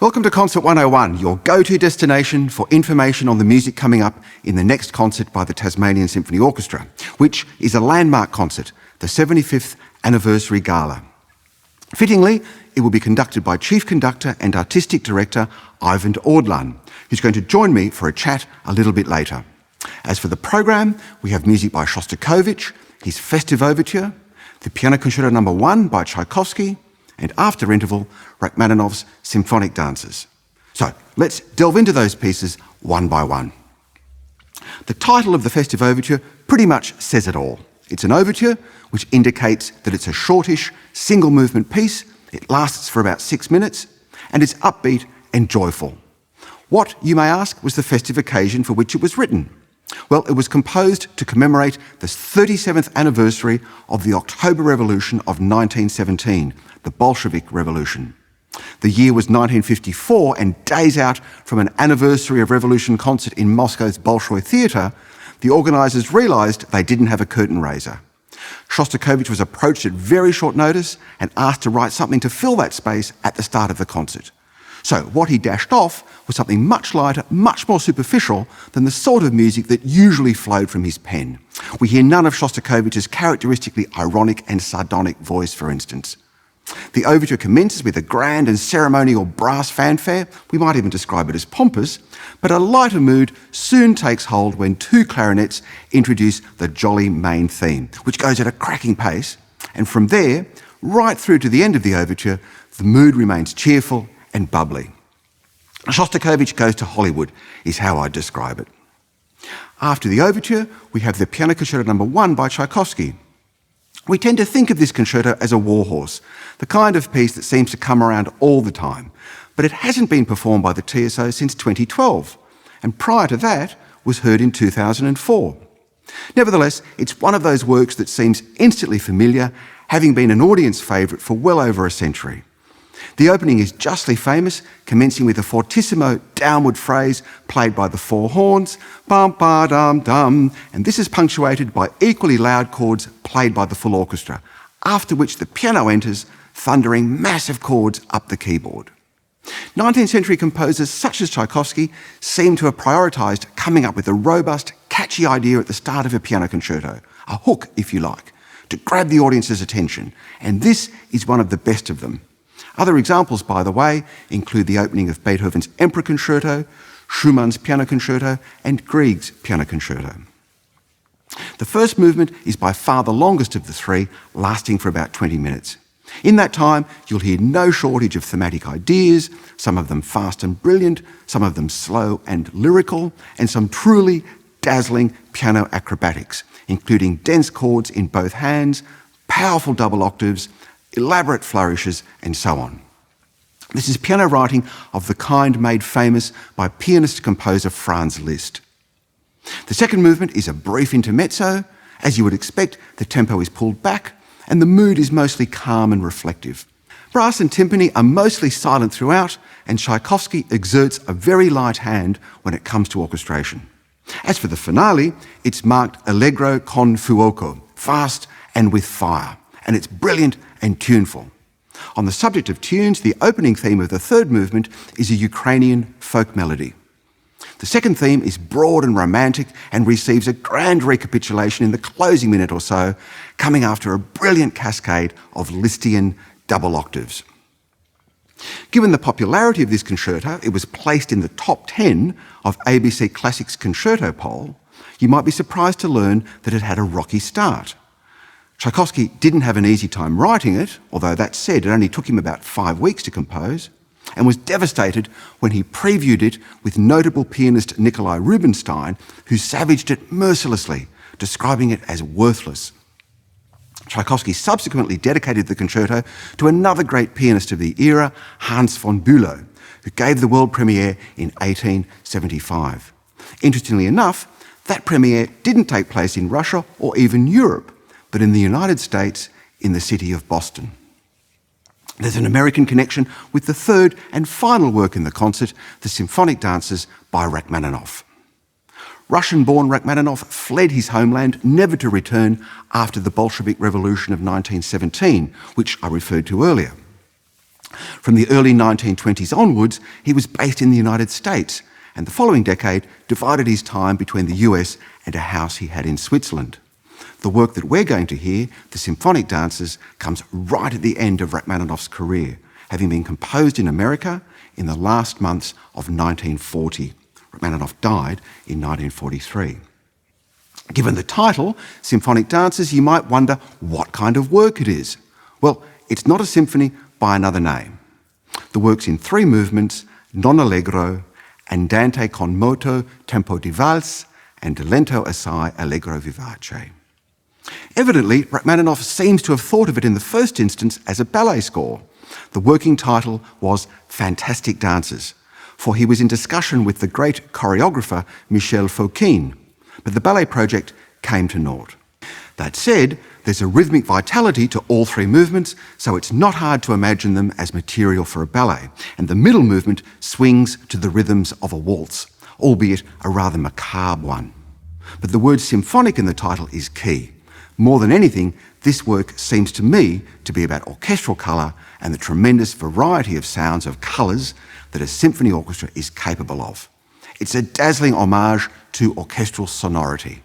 Welcome to Concert 101, your go-to destination for information on the music coming up in the next concert by the Tasmanian Symphony Orchestra, which is a landmark concert, the 75th Anniversary Gala. Fittingly, it will be conducted by Chief Conductor and Artistic Director Eivind Aadland, who's going to join me for a chat a little bit later. As for the program, we have music by Shostakovich, his Festive Overture, the Piano Concerto No. 1 by Tchaikovsky, and after interval, Rachmaninov's Symphonic Dances. So let's delve into those pieces one by one. The title of the Festive Overture pretty much says it all. It's an overture, which indicates that it's a shortish, single movement piece. It lasts for about 6 minutes, and it's upbeat and joyful. What, you may ask, was the festive occasion for which it was written? Well, it was composed to commemorate the 37th anniversary of the October Revolution of 1917, the Bolshevik Revolution. The year was 1954, and days out from an anniversary of revolution concert in Moscow's Bolshoi Theatre, the organisers realised they didn't have a curtain raiser. Shostakovich was approached at very short notice and asked to write something to fill that space at the start of the concert. So what he dashed off was something much lighter, much more superficial than the sort of music that usually flowed from his pen. We hear none of Shostakovich's characteristically ironic and sardonic voice, for instance. The overture commences with a grand and ceremonial brass fanfare. We might even describe it as pompous, but a lighter mood soon takes hold when two clarinets introduce the jolly main theme, which goes at a cracking pace. And from there, right through to the end of the overture, the mood remains cheerful and bubbly. Shostakovich goes to Hollywood, is how I describe it. After the overture, we have the Piano Concerto No. 1 by Tchaikovsky. We tend to think of this concerto as a warhorse, the kind of piece that seems to come around all the time, but it hasn't been performed by the TSO since 2012, and prior to that was heard in 2004. Nevertheless, it's one of those works that seems instantly familiar, having been an audience favourite for well over a century. The opening is justly famous, commencing with a fortissimo downward phrase played by the four horns, bum-ba-dum-dum, and this is punctuated by equally loud chords played by the full orchestra, after which the piano enters, thundering massive chords up the keyboard. 19th century composers such as Tchaikovsky seem to have prioritised coming up with a robust, catchy idea at the start of a piano concerto, a hook, if you like, to grab the audience's attention, and this is one of the best of them. Other examples, by the way, include the opening of Beethoven's Emperor Concerto, Schumann's Piano Concerto, and Grieg's Piano Concerto. The first movement is by far the longest of the three, lasting for about 20 minutes. In that time, you'll hear no shortage of thematic ideas, some of them fast and brilliant, some of them slow and lyrical, and some truly dazzling piano acrobatics, including dense chords in both hands, powerful double octaves, elaborate flourishes, and so on. This is piano writing of the kind made famous by pianist-composer Franz Liszt. The second movement is a brief intermezzo. As you would expect, the tempo is pulled back, and the mood is mostly calm and reflective. Brass and timpani are mostly silent throughout, and Tchaikovsky exerts a very light hand when it comes to orchestration. As for the finale, it's marked allegro con fuoco, fast and with fire, and it's brilliant and tuneful. On the subject of tunes, the opening theme of the third movement is a Ukrainian folk melody. The second theme is broad and romantic and receives a grand recapitulation in the closing minute or so, coming after a brilliant cascade of Lisztian double octaves. Given the popularity of this concerto, it was placed in the top 10 of ABC Classics Concerto poll. You might be surprised to learn that it had a rocky start. Tchaikovsky didn't have an easy time writing it, although that said, it only took him about 5 weeks to compose, and was devastated when he previewed it with notable pianist Nikolai Rubinstein, who savaged it mercilessly, describing it as worthless. Tchaikovsky subsequently dedicated the concerto to another great pianist of the era, Hans von Bülow, who gave the world premiere in 1875. Interestingly enough, that premiere didn't take place in Russia or even Europe, but in the United States in the city of Boston. There's an American connection with the third and final work in the concert, the Symphonic Dances by Rachmaninov. Russian-born Rachmaninov fled his homeland, never to return after the Bolshevik Revolution of 1917, which I referred to earlier. From the early 1920s onwards, he was based in the United States, and the following decade divided his time between the US and a house he had in Switzerland. The work that we're going to hear, the Symphonic Dances, comes right at the end of Rachmaninov's career, having been composed in America in the last months of 1940. Rachmaninoff died in 1943. Given the title, Symphonic Dances, you might wonder what kind of work it is. Well, it's not a symphony by another name. The work's in 3 movements, non allegro, andante con moto, tempo di valse, and lento assai, allegro vivace. Evidently, Rachmaninoff seems to have thought of it in the first instance as a ballet score. The working title was Fantastic Dances, for he was in discussion with the great choreographer Michel Fokine, but the ballet project came to naught. That said, there's a rhythmic vitality to all 3 movements, so it's not hard to imagine them as material for a ballet, and the middle movement swings to the rhythms of a waltz, albeit a rather macabre one. But the word symphonic in the title is key. More than anything, this work seems to me to be about orchestral colour and the tremendous variety of sounds of colours that a symphony orchestra is capable of. It's a dazzling homage to orchestral sonority.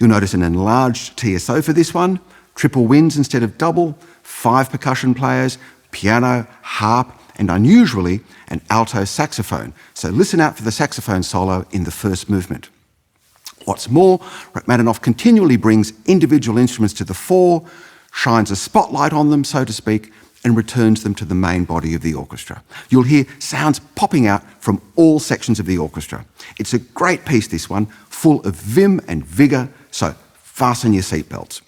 You'll notice an enlarged TSO for this one, triple winds instead of double, 5 percussion players, piano, harp, and unusually, an alto saxophone. So listen out for the saxophone solo in the first movement. What's more, Rachmaninoff continually brings individual instruments to the fore, shines a spotlight on them, so to speak, and returns them to the main body of the orchestra. You'll hear sounds popping out from all sections of the orchestra. It's a great piece, this one, full of vim and vigour, so fasten your seatbelts.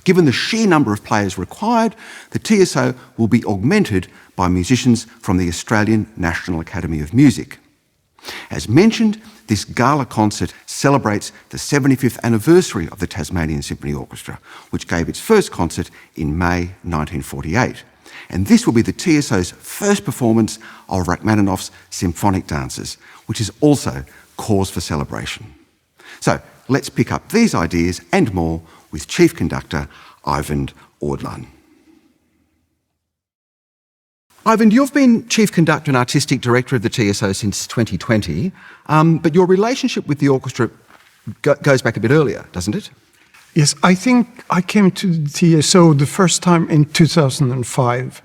Given the sheer number of players required, the TSO will be augmented by musicians from the Australian National Academy of Music. As mentioned, this Gala Concert celebrates the 75th anniversary of the Tasmanian Symphony Orchestra, which gave its first concert in May 1948. And this will be the TSO's first performance of Rachmaninoff's Symphonic Dances, which is also cause for celebration. So let's pick up these ideas and more with Chief Conductor Eivind Aadland. Eivind, you've been Chief Conductor and Artistic Director of the TSO since 2020, but your relationship with the orchestra goes back a bit earlier, doesn't it? Yes, I think I came to the TSO the first time in 2005.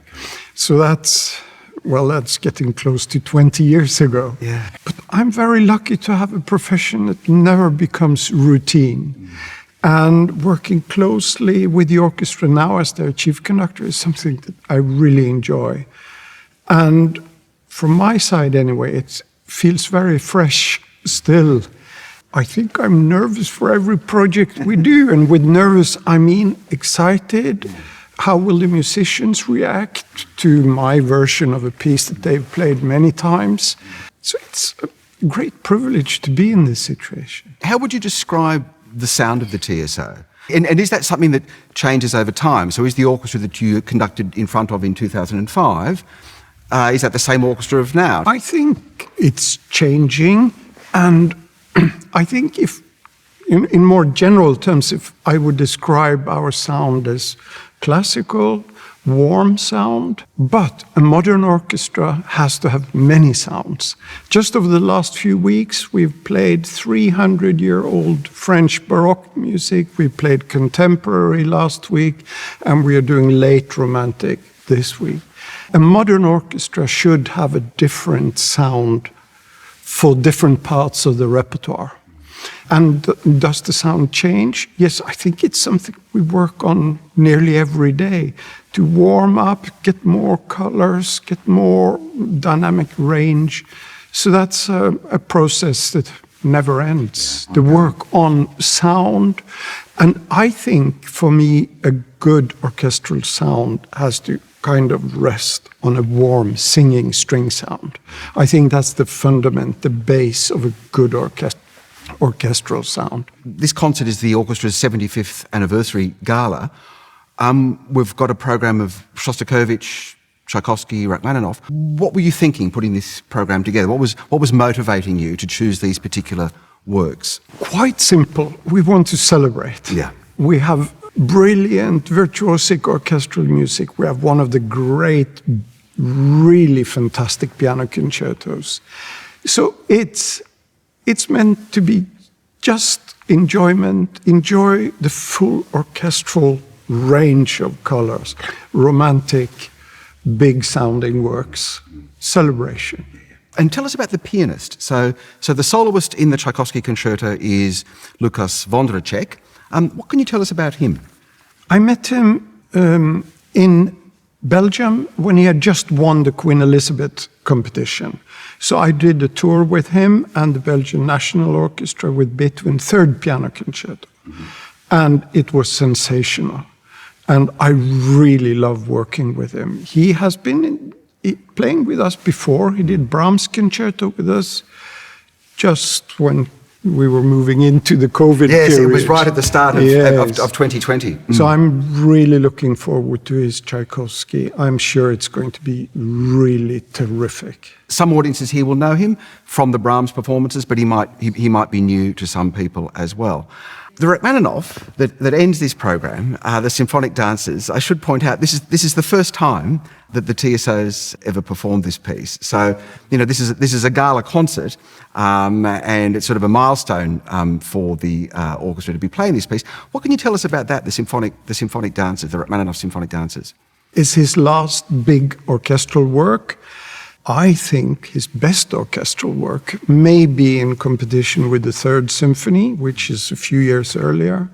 So that's getting close to 20 years ago. Yeah. But I'm very lucky to have a profession that never becomes routine. And working closely with the orchestra now as their chief conductor is something that I really enjoy. And from my side anyway, it feels very fresh still. I think I'm nervous for every project we do. And with nervous, I mean excited. How will the musicians react to my version of a piece that they've played many times? So it's a great privilege to be in this situation. How would you describe the sound of the TSO? And is that something that changes over time? So is the orchestra that you conducted in front of in 2005, is that the same orchestra of now? I think it's changing, and I think if, in more general terms, if I would describe our sound as classical, warm sound, but a modern orchestra has to have many sounds. Just over the last few weeks, we've played 300-year-old French Baroque music, we played contemporary last week, and we are doing late Romantic this week. A modern orchestra should have a different sound for different parts of the repertoire. And does the sound change? Yes, I think it's something we work on nearly every day to warm up, get more colors, get more dynamic range. So that's a process that never ends. The work on sound. And I think, for me, a good orchestral sound has to kind of rest on a warm singing string sound. I think that's the fundament, the base of a good orchestral sound. This concert is the orchestra's 75th anniversary gala. We've got a program of Shostakovich, Tchaikovsky, Rachmaninov. What were you thinking putting this program together? What was motivating you to choose these particular works? Quite simple. We want to celebrate. Yeah. We have brilliant virtuosic orchestral music. We have one of the great, really fantastic piano concertos. So it's meant to be just enjoyment. Enjoy the full orchestral range of colors. Romantic, big sounding works. Celebration. And tell us about the pianist. So the soloist in the Tchaikovsky concerto is Lukáš Vondráček. What can you tell us about him? I met him in Belgium when he had just won the Queen Elizabeth competition. So I did a tour with him and the Belgian National Orchestra with Beethoven Third Piano Concerto. And it was sensational. And I really love working with him. He has been playing with us before. He did Brahms concerto with us just when we were moving into the COVID period. Yes, it was right at the start of 2020. So I'm really looking forward to his Tchaikovsky. I'm sure it's going to be really terrific. Some audiences here will know him from the Brahms performances, but he might be new to some people as well. The Rachmaninov that ends this program, the Symphonic Dances, I should point out, this is the first time that the TSO's ever performed this piece. So, this is a gala concert, and it's sort of a milestone for the orchestra to be playing this piece. What can you tell us about that, the Symphonic Dances, the Rachmaninov Symphonic Dances? It's his last big orchestral work. I think his best orchestral work may be in competition with the Third Symphony, which is a few years earlier.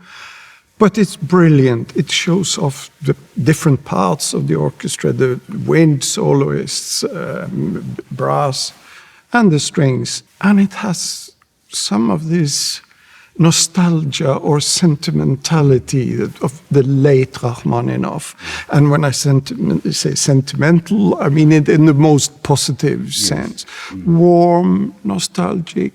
But it's brilliant. It shows off the different parts of the orchestra, the wind soloists, brass, and the strings. And it has some of this nostalgia or sentimentality of the late Rachmaninov. And when I say sentimental, I mean it in the most positive sense. Warm, nostalgic,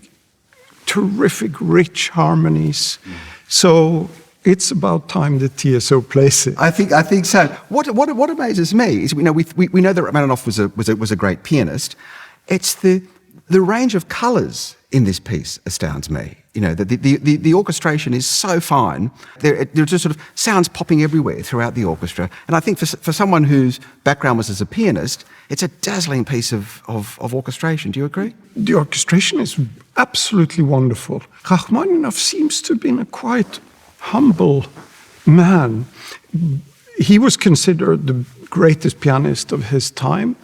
terrific, rich harmonies. So it's about time the TSO plays it. I think so. What amazes me is we know that Rachmaninoff was a great pianist. It's the range of colours in this piece astounds me. The orchestration is so fine. There are just sort of sounds popping everywhere throughout the orchestra. And I think for someone whose background was as a pianist, it's a dazzling piece of orchestration. Do you agree? The orchestration is absolutely wonderful. Rachmaninoff seems to have been a quite humble man. He was considered the greatest pianist of his time.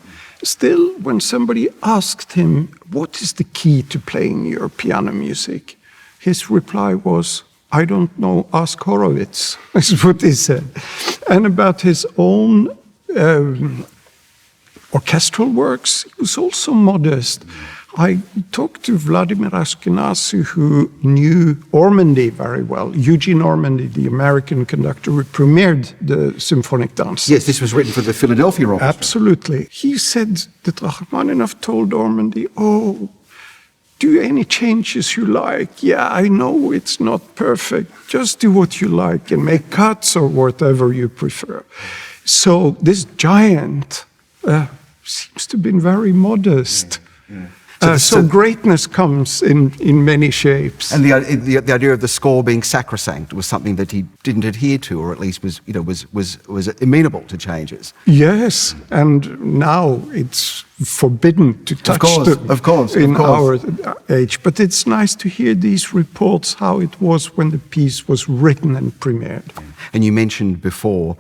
Still, when somebody asked him, what is the key to playing your piano music? His reply was, I don't know, ask Horowitz, is what he said. And about his own orchestral works, he was also modest. I talked to Vladimir Ashkenazy, who knew Ormandy very well. Eugene Ormandy, the American conductor who premiered the Symphonic Dances. Yes, this was written for the Philadelphia Orchestra. Absolutely. He said that Rachmaninoff told Ormandy, do any changes you like. Yeah, I know it's not perfect. Just do what you like and make cuts or whatever you prefer. So this giant seems to have been very modest. Yeah. So greatness comes in many shapes. And the idea of the score being sacrosanct was something that he didn't adhere to, or at least was amenable to changes. Yes, and now it's forbidden to touch our age. But it's nice to hear these reports, how it was when the piece was written and premiered. And you mentioned before,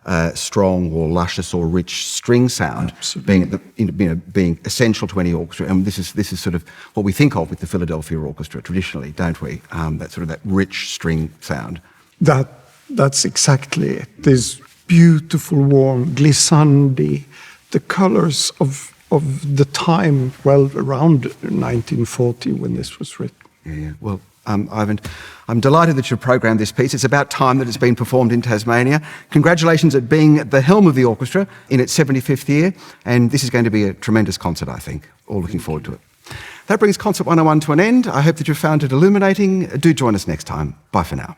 a strong or luscious or rich string sound being essential to any orchestra, and this is sort of what we think of with the Philadelphia Orchestra traditionally, don't we? That rich string sound. That's exactly it. This beautiful, warm glissandi, the colors of of the time, well, around 1940 when this was written. Yeah. Well, Eivind, I'm delighted that you've programmed this piece. It's about time that it's been performed in Tasmania. Congratulations at being at the helm of the orchestra in its 75th year, and this is going to be a tremendous concert, I think. All looking forward to it. That brings Concert 101 to an end. I hope that you found it illuminating. Do join us next time. Bye for now.